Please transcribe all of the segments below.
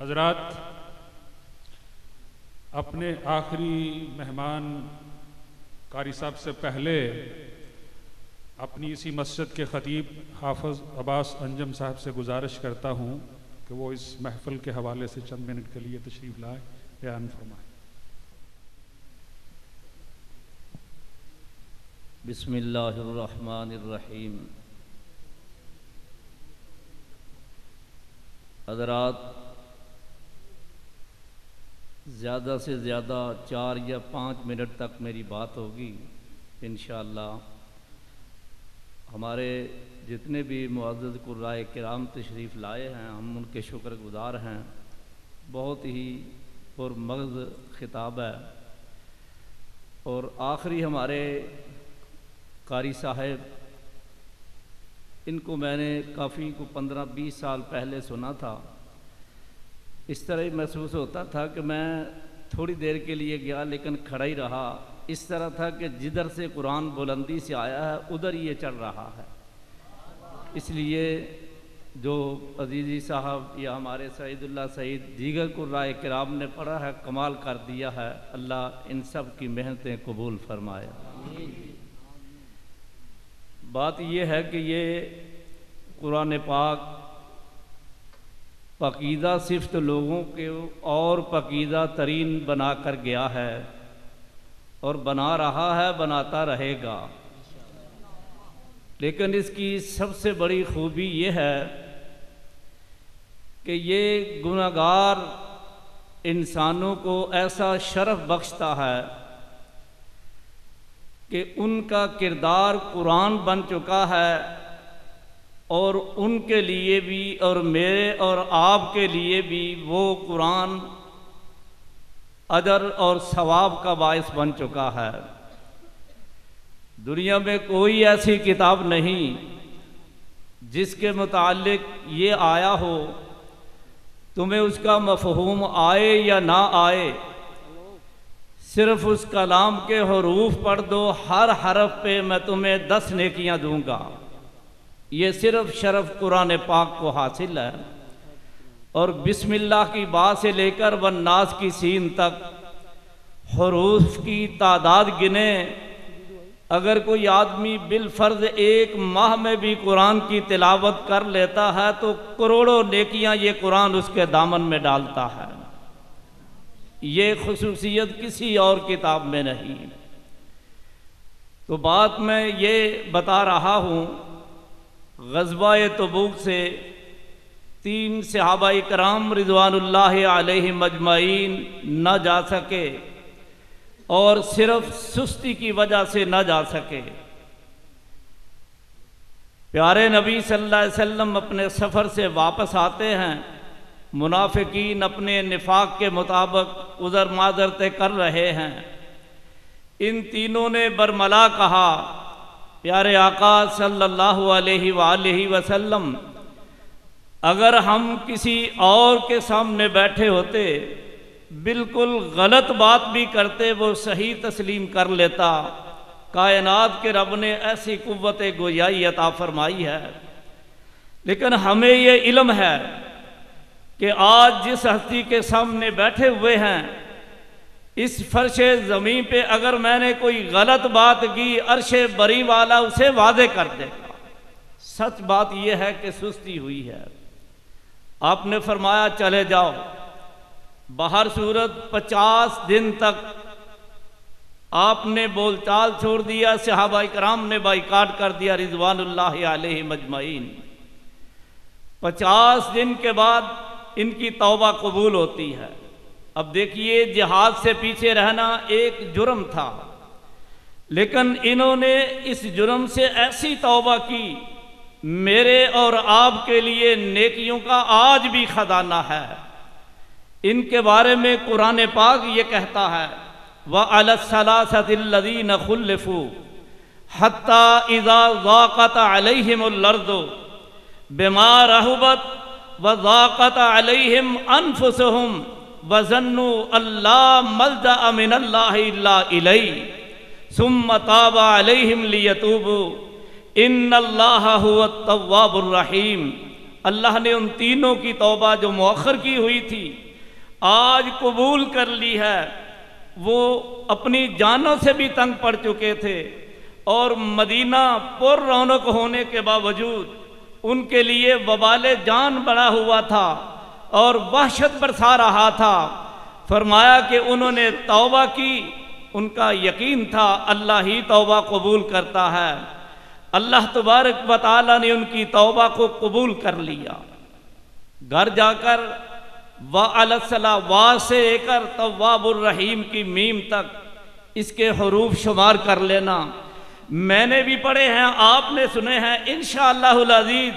حضرات، اپنے آخری مہمان قاری صاحب سے پہلے اپنی اسی مسجد کے خطیب حافظ عباس انجم صاحب سے گزارش کرتا ہوں کہ وہ اس محفل کے حوالے سے چند منٹ کے لیے تشریف لائے، بیان فرمائیں۔ بسم اللہ الرحمن الرحیم۔ حضرات، زیادہ سے زیادہ 4 یا 5 منٹ تک میری بات ہوگی انشاءاللہ۔ ہمارے جتنے بھی معزز قرائے کرام تشریف لائے ہیں، ہم ان کے شکر گزار ہیں۔ بہت ہی پرمغز خطاب ہے، اور آخری ہمارے قاری صاحب، ان کو میں نے کافی 15-20 سال پہلے سنا تھا۔ اس طرح ہی محسوس ہوتا تھا کہ میں تھوڑی دیر کے لیے گیا لیکن کھڑا ہی رہا۔ اس طرح تھا کہ جدھر سے قرآن بلندی سے آیا ہے ادھر یہ چڑھ رہا ہے۔ اس لیے جو عزیزی صاحب یا ہمارے سعید اللہ سعید دیگر قرائے کرام نے پڑھا ہے، کمال کر دیا ہے۔ اللہ ان سب کی محنتیں قبول فرمائے۔ بات یہ ہے کہ یہ قرآن پاک پاکیزہ صفت لوگوں کے اور پاکیزہ ترین بنا کر گیا ہے، اور بنا رہا ہے، بناتا رہے گا۔ لیکن اس کی سب سے بڑی خوبی یہ ہے کہ یہ گنہگار انسانوں کو ایسا شرف بخشتا ہے کہ ان کا کردار قرآن بن چکا ہے، اور ان کے لیے بھی اور میرے اور آپ کے لیے بھی وہ قرآن اجر اور ثواب کا باعث بن چکا ہے۔ دنیا میں کوئی ایسی کتاب نہیں جس کے متعلق یہ آیا ہو، تمہیں اس کا مفہوم آئے یا نہ آئے، صرف اس کلام کے حروف پڑھ دو، ہر حرف پہ میں تمہیں 10 نیکیاں دوں گا۔ یہ صرف شرف قرآن پاک کو حاصل ہے۔ اور بسم اللہ کی با سے لے کر والناس کی سین تک حروف کی تعداد گنیں، اگر کوئی آدمی بالفرض 1 ماہ میں بھی قرآن کی تلاوت کر لیتا ہے تو کروڑوں نیکیاں یہ قرآن اس کے دامن میں ڈالتا ہے۔ یہ خصوصیت کسی اور کتاب میں نہیں۔ تو بات میں یہ بتا رہا ہوں، غزوہ تبوک سے 3 صحابہ کرام رضوان اللہ علیہم اجمعین نہ جا سکے، اور صرف سستی کی وجہ سے نہ جا سکے۔ پیارے نبی صلی اللہ علیہ وسلم اپنے سفر سے واپس آتے ہیں، منافقین اپنے نفاق کے مطابق عذر معذرتیں کر رہے ہیں۔ ان تینوں نے برملا کہا، پیارے آقا صلی اللہ علیہ وآلہ وسلم، اگر ہم کسی اور کے سامنے بیٹھے ہوتے، بالکل غلط بات بھی کرتے وہ صحیح تسلیم کر لیتا۔ کائنات کے رب نے ایسی قوت گویائی عطا فرمائی ہے، لیکن ہمیں یہ علم ہے کہ آج جس ہستی کے سامنے بیٹھے ہوئے ہیں، اس فرش زمین پہ اگر میں نے کوئی غلط بات کی، عرش بری والا اسے واضح کر دے گا۔ سچ بات یہ ہے کہ سستی ہوئی ہے۔ آپ نے فرمایا چلے جاؤ۔ بہر صورت 50 دن تک آپ نے بول چال چھوڑ دیا، صحابہ کرام نے بائیکاٹ کر دیا رضوان اللہ علیہم اجمعین۔ 50 دن کے بعد ان کی توبہ قبول ہوتی ہے۔ اب دیکھیے، جہاد سے پیچھے رہنا ایک جرم تھا، لیکن انہوں نے اس جرم سے ایسی توبہ کی، میرے اور آپ کے لیے نیکیوں کا آج بھی خزانہ ہے۔ ان کے بارے میں قرآن پاک یہ کہتا ہے، وَعَلَى الثَّلَاثَةِ الَّذِينَ خُلِّفُوا حَتَّى إِذَا ضَاقَتْ عَلَيْهِمُ الْأَرْضُ بِمَا رَحُبَتْ وَضَاقَتْ عَلَيْهِمْ أَنفُسُهُمْ وَظَنُّوا أَن لَّا مَلْجَأَ مِنَ اللَّهِ إِلَّا إِلَيْهِ ثُمَّ تَابَ عَلَيْهِمْ لِيَتُوبُوا إِنَّ اللَّهَ هُوَ التَّوَّابُ الرَّحِيمُ۔ اللہ نے ان تینوں کی توبہ جو مؤخر کی ہوئی تھی آج قبول کر لی ہے۔ وہ اپنی جانوں سے بھی تنگ پڑ چکے تھے اور مدینہ پر رونق ہونے کے باوجود ان کے لیے وبال جان بڑا ہوا تھا اور وحشت برسا رہا تھا۔ فرمایا کہ انہوں نے توبہ کی، ان کا یقین تھا اللہ ہی توبہ قبول کرتا ہے۔ اللہ تبارک و تعالیٰ نے ان کی توبہ کو قبول کر لیا۔ گھر جا کر وَعَلَى الصَّلَاةِ وا سے لے کر تواب الرحیم کی میم تک اس کے حروف شمار کر لینا۔ میں نے بھی پڑھے ہیں، آپ نے سنے ہیں، انشاءاللہ العزیز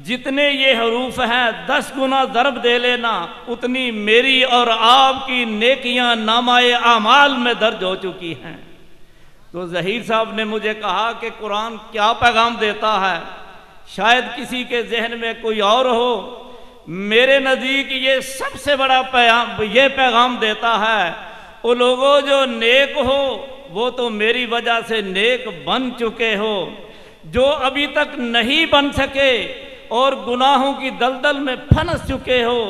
جتنے یہ حروف ہیں 10 گنا ضرب دے لینا، اتنی میری اور آپ کی نیکیاں نامہ اعمال میں درج ہو چکی ہیں۔ تو ظہیر صاحب نے مجھے کہا کہ قرآن کیا پیغام دیتا ہے، شاید کسی کے ذہن میں کوئی اور ہو، میرے نزدیک یہ سب سے بڑا پیغام دیتا ہے، وہ لوگوں جو نیک ہو وہ تو میری وجہ سے نیک بن چکے ہو، جو ابھی تک نہیں بن سکے اور گناہوں کی دلدل میں پھنس چکے ہو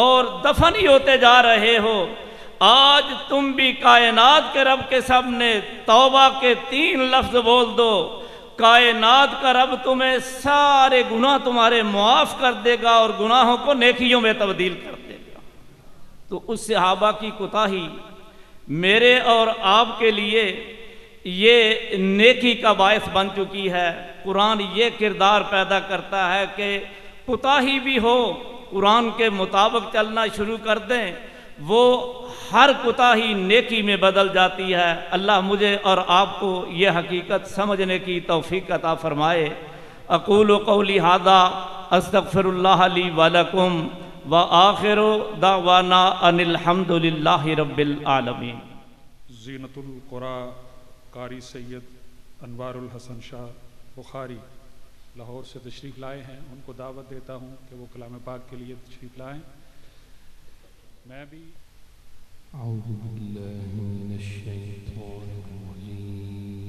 اور دفن ہی ہوتے جا رہے ہو، آج تم بھی کائنات کے رب کے سامنے توبہ کے 3 لفظ بول دو، کائنات کا رب تمہیں سارے گناہ تمہارے معاف کر دے گا اور گناہوں کو نیکیوں میں تبدیل کر دے گا۔ تو اس صحابہ کی کوتاہی میرے اور آپ کے لیے یہ نیکی کا باعث بن چکی ہے۔ قرآن یہ کردار پیدا کرتا ہے کہ کوتاہی بھی ہو، قرآن کے مطابق چلنا شروع کر دیں، وہ ہر کوتاہی نیکی میں بدل جاتی ہے۔ اللہ مجھے اور آپ کو یہ حقیقت سمجھنے کی توفیق عطا فرمائے۔ اقول قولی ھذا استغفر اللہ لی ولکم وآخر دعوانا ان الحمد للہ رب العالمین۔ زینت القرآ قاری سید انوار الحسن شاہ بخاری لاہور سے تشریف لائے ہیں، ان کو دعوت دیتا ہوں کہ وہ کلام پاک کے لیے تشریف لائیں۔ میں بھی اعوذ باللہ من الشیطان الرجیم،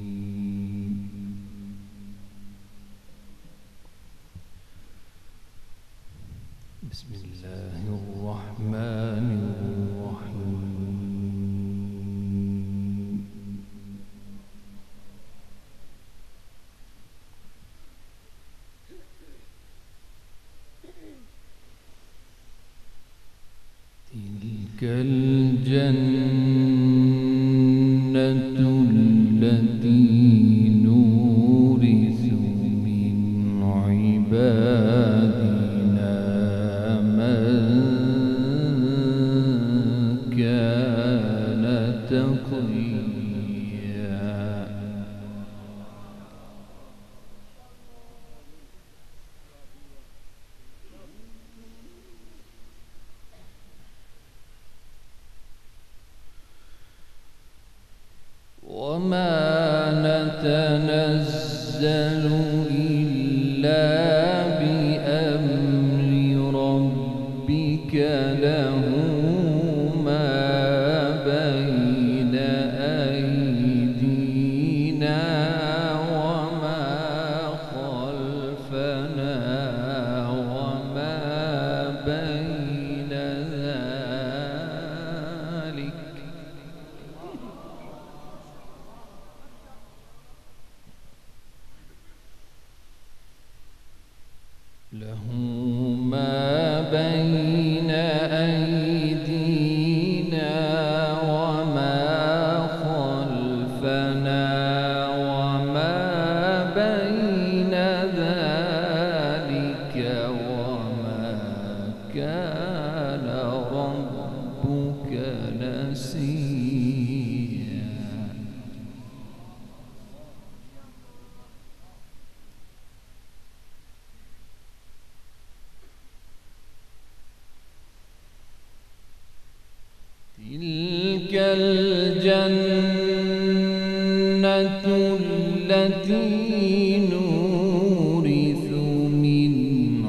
بسم اللہ الرحمن الرحیم۔ تلك الجنة التي نورث من عبادنا من كان تقيا۔ وما نتنزل إلا بأمر ربك له ما بين أيدينا وما خلفنا وما بين ذلك له ما بين أيدينا وما خلفنا وما بين ذلك وما كان ربك نسيا۔ تلك الجنة التي نورث من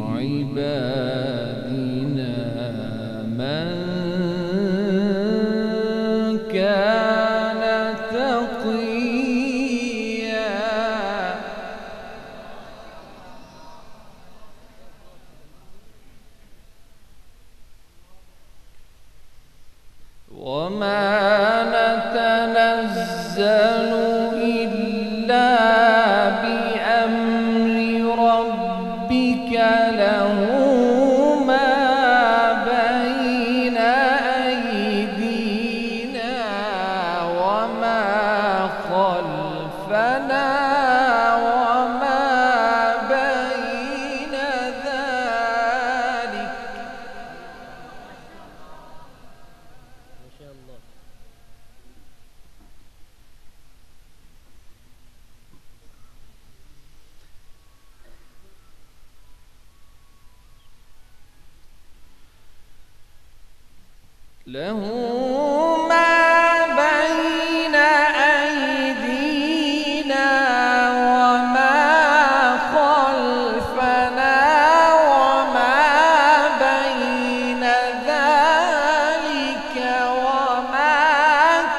عبادنا من كان تقيا۔ إلا بأمر ربك له ما بين أيدينا وما خلفنا وما بين ذلك. له ما بين أيدينا وما خلفنا وما بين ذلك وما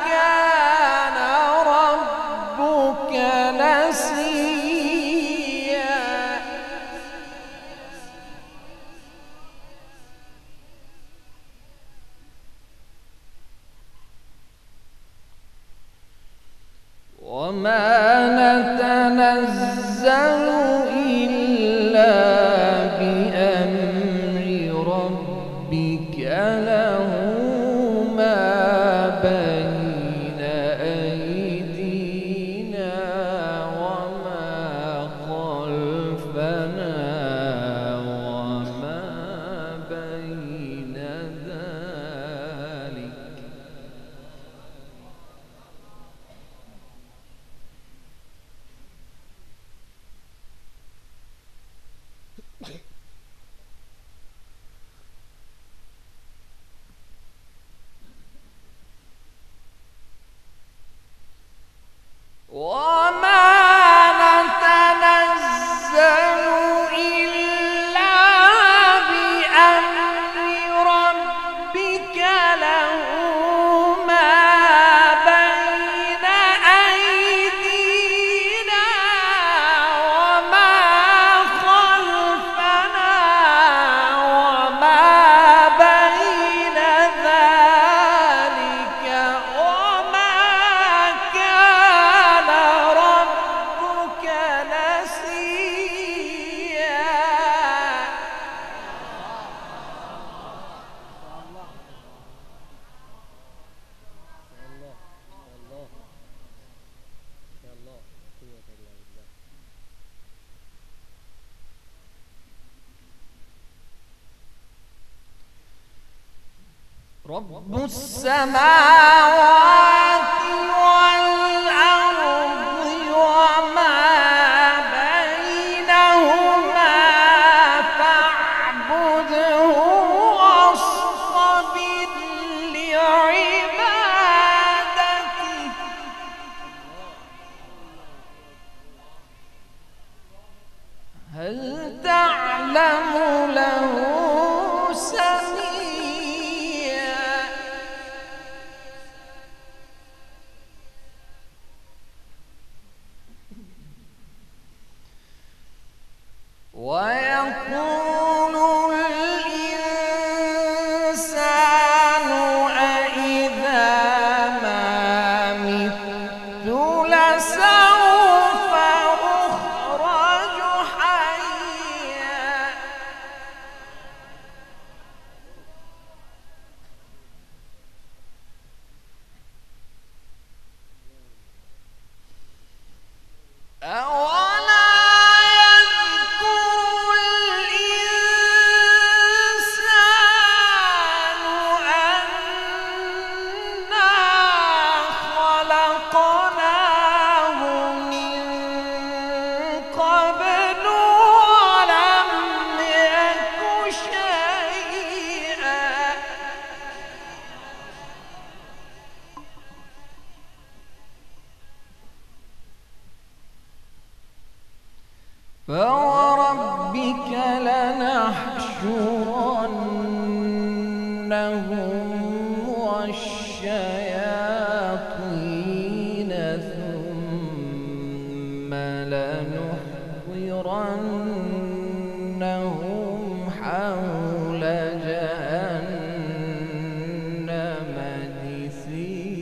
كان ربك نسيا. وما نتنزل إلا بأمر ربك له ما بين أيدينا وما خلفنا وما بين ذلك. وما نتنزل إلا بأمر ربك له ما بين أيدينا وما خلفنا وما بين ذلك وما كان ربك نسيا. رب السماوات والأرض وما بينهما فاعبده واصطبر لعبادته. هل تعلم له سميا. ويقول الإنسان أإذا ما مت لسوف أخرج حيا. أولا يذكر الإنسان أنا خلقناه من قبل ولم يك شيئا. فوربك لنحشرنهم والشياطين ثم لنحضرنهم حول جهنم جثيا.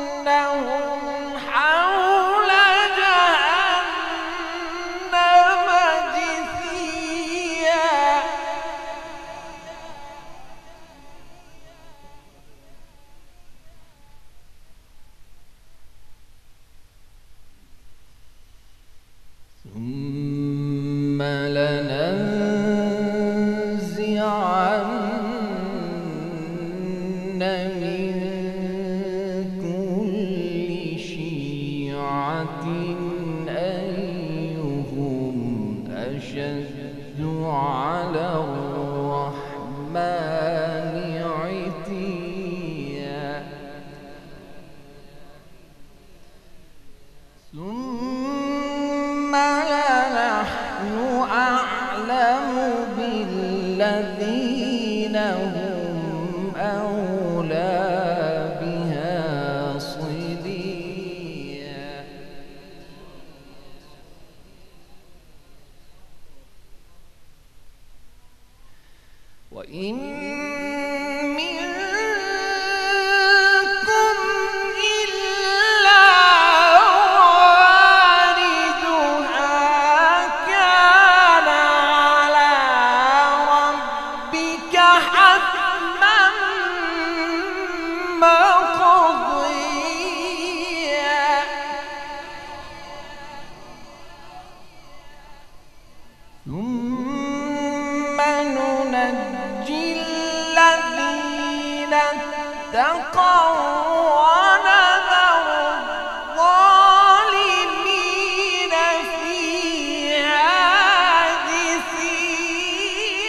لنحضرنهم حول جهنم جثيا ثم لننزعن من كل شيعة أيهم أشد على الرحمن عتيا ثم لنحن أعلم بالذين هم أولى بها صليا وإن منكم إلا واردها كان على ربك حتما مقضيا ثم ننجي الذين اتقوا ونذر الظالمين فيها جثيا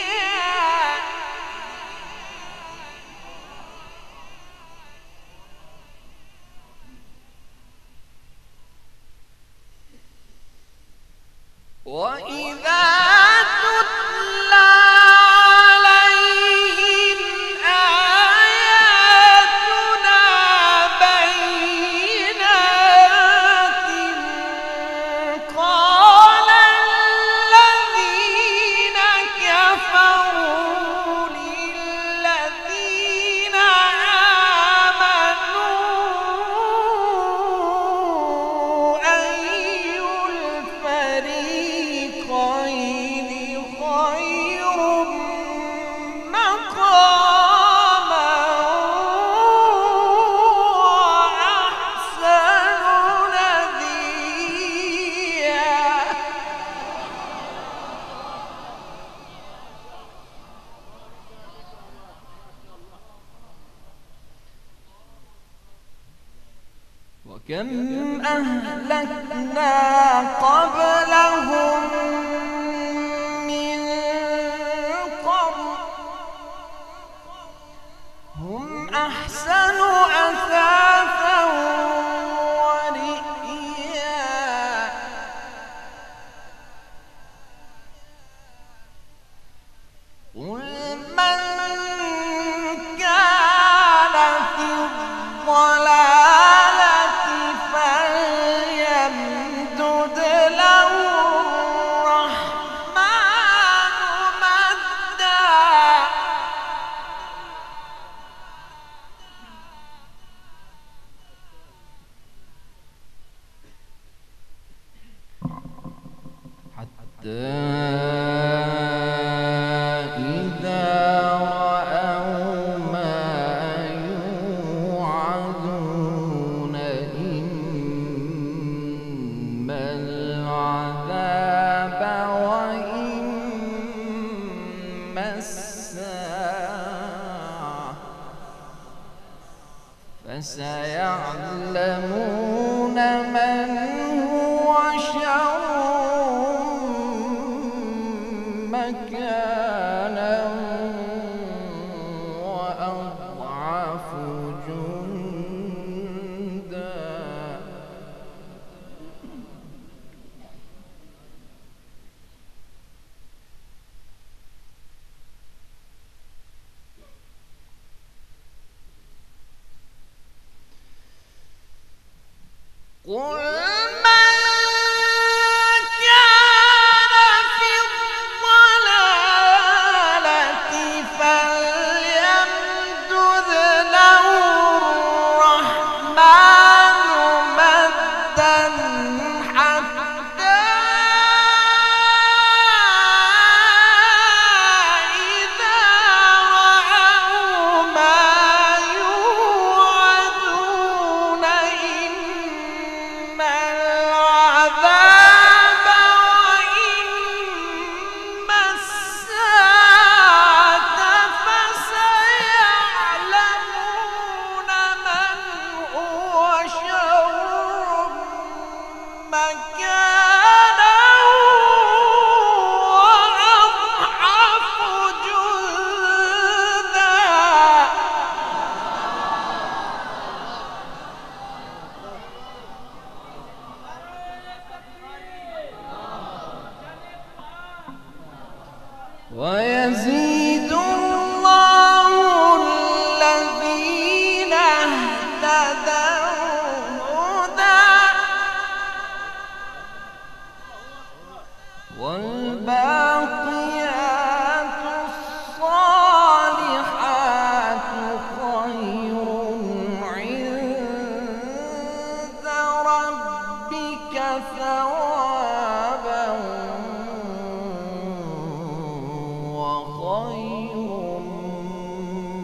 وإذا تتلى عليهم آياتنا بينات قال الذين كفروا للذين آمنوا أي الفريقين خير مقاما وأحسن نديا وكم أهلكنا قبلهم من قرن هم أحسن أثاثا ورئيا قل من كان في الضلالة فليمدد له الرحمن مدا حتى إذا رأوا ما يوعدون إما العذاب وإما الساعة فسيعلمون من هو شر مكانا وأضعف جندا قل من كان في الضلالة فليمدد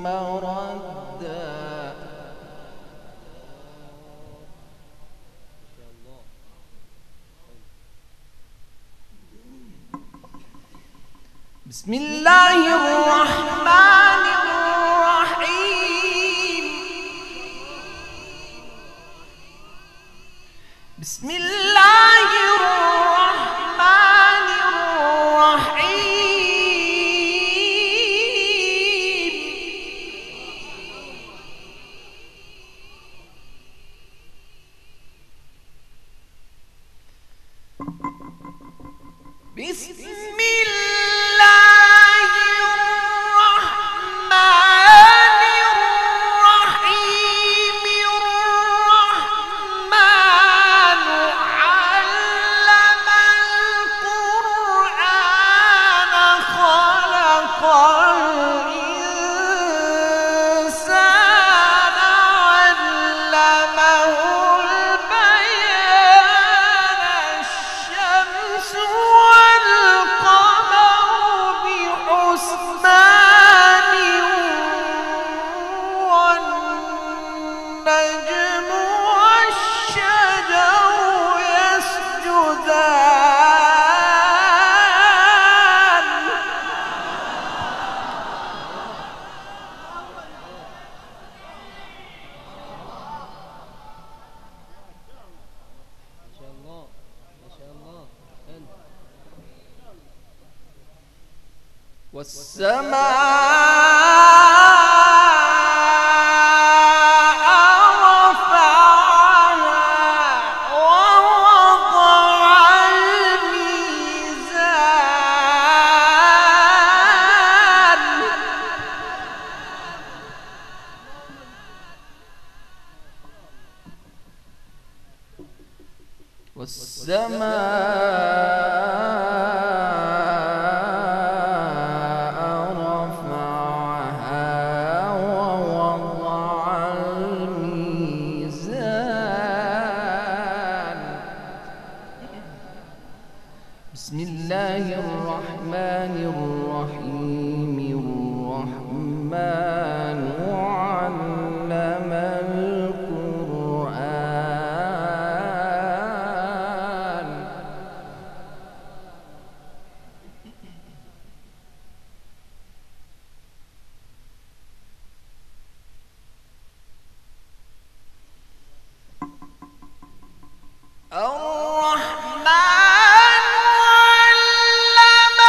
مردا. بسم الله الرحمن الرحيم. بسم الله الرحمن الرحيم. بسم الله الرحمن الرحيم. الرحمن علم القرآن خلق الإنسان علمه البيان. الشمس والقمر بحسبان والنجم والشجر يسجدان. والسماء رفعها ووضع الميزان. رفعها ووضع الميزان. بسم الله الرحمن الرحيم. الرحمن علم القرآن. الرحمن علم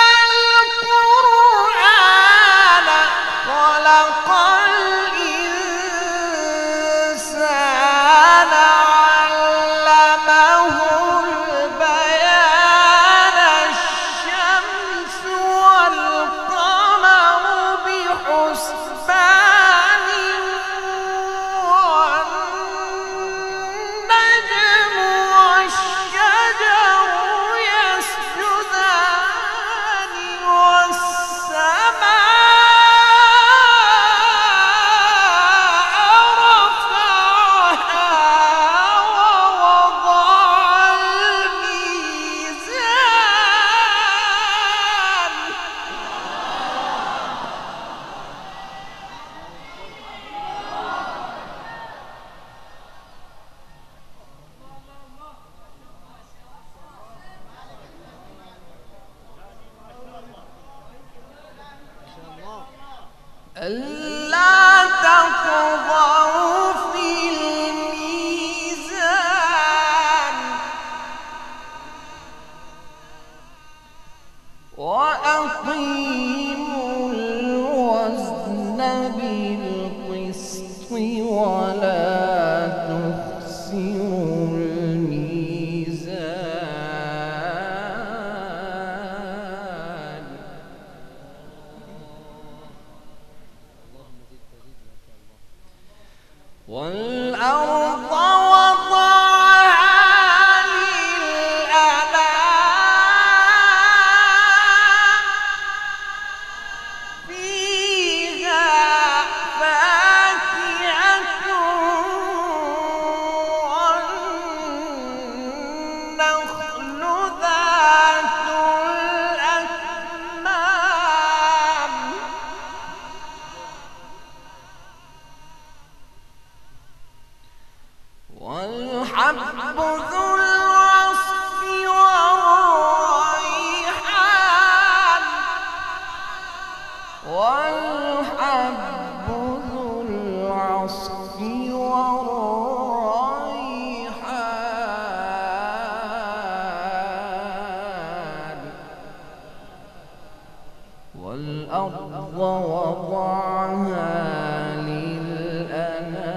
القرآن خلق الإنسان علمه البيان. الشمس والقمر بحسبان والنجم والشجر يسجدان. والسماء رفعها ووضع الميزان. ألا تطغوا في الميزان وأقيموا الوزن بالقسط ولا تخسروا الميزان. والأرض وضعها للأنام. فيها فاكهة والنخل ذات الأكمام. والحب ذو العصف والريحان والحب ذو العصف والريحان والأرض وضعها للأنام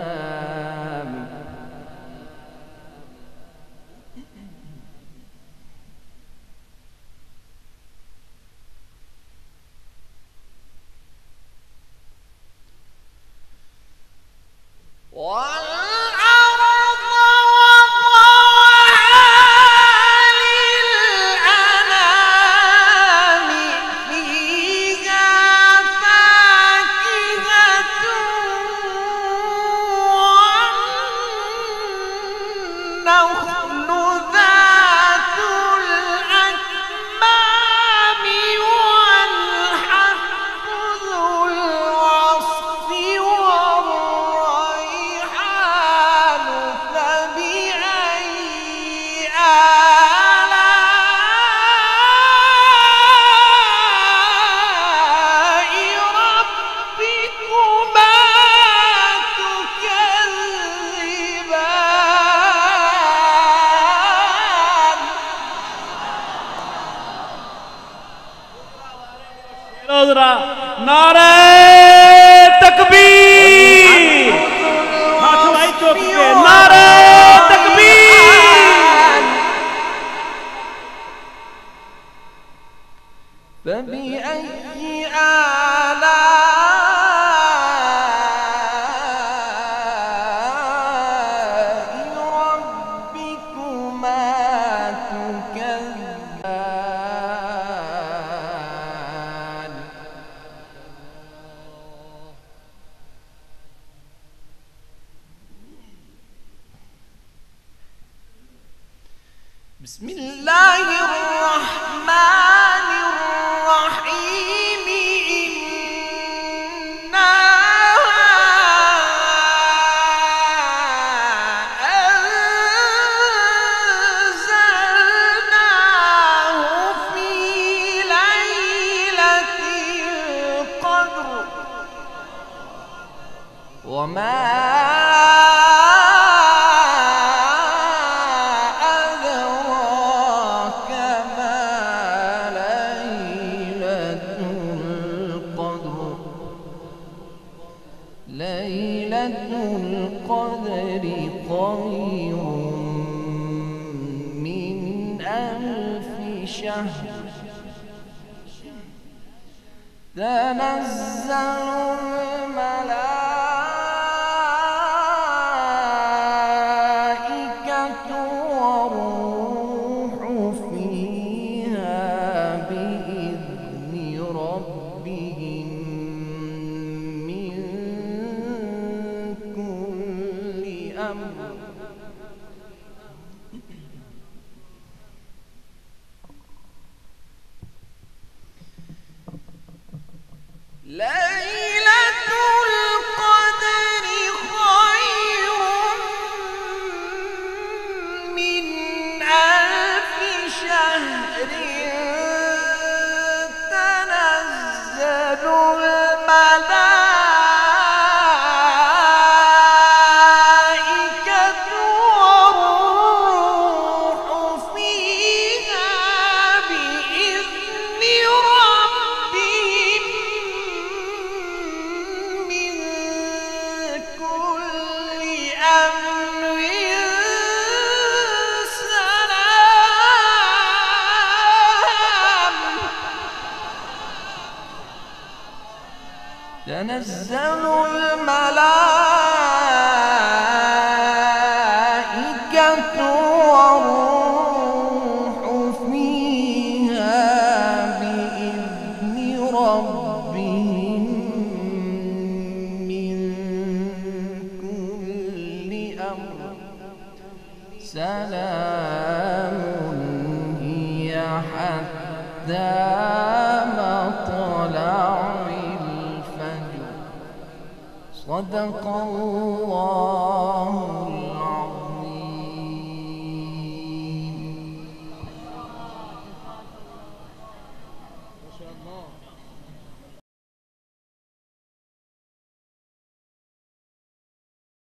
नारे तकबीर, हाथ भाई चौक पे नारे तकबीर। فبأي آلاء ربكما تكذبان بسم الله الرحمن الرحيم إنا أنزلناه في ليلة القدر وما ليلة القدر خير من ألف شهر تنزل الملائكة والروح فيها بإذن ربهم من كل أمر ليلة القدر خير من ألف شهر تنزل الملائكة والروح فيها بإذن ربهم من كل أمر سلام تنزل الملائكة والروح فيها بإذن ربهم من كل أمر سلام هي حتى مطلع الفجر صدق الله